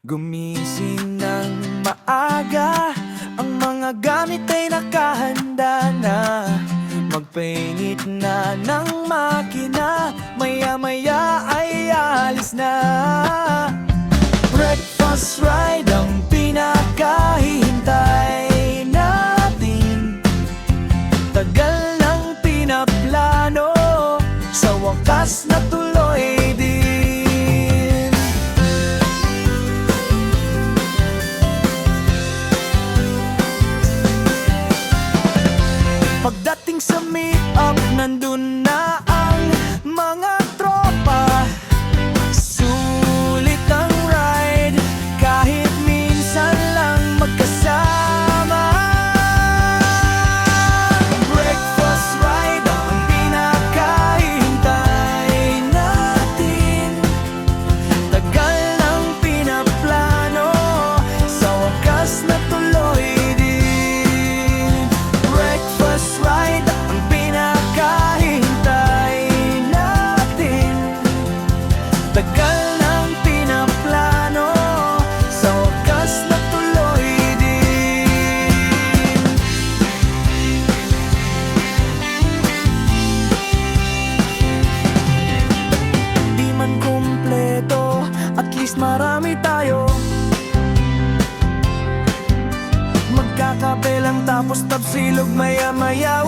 Gumising ng maaga, ang mga gamit ay nakahanda na. Magpainit na ng makina, maya-maya ay alis na. Breakfast ride ang pinakahihintay natin. Tagal ng pinaplano, sa wakas natuloy din. Pagdating sa meet-up, nandun na ang mga tropa. Sulit ang ride, kahit minsan lang magkasama. Breakfast ride ang pinakahihintay natin. Tagal ng pinaplano, sa wakas natuloy din. Breakfast ride ang pinakahihintay natin. Tagal ng pinaplano, sa wakas natuloy din. Di man kumpleto, at least marami tayo. Magkakape lang tapos tapsilog maya-maya.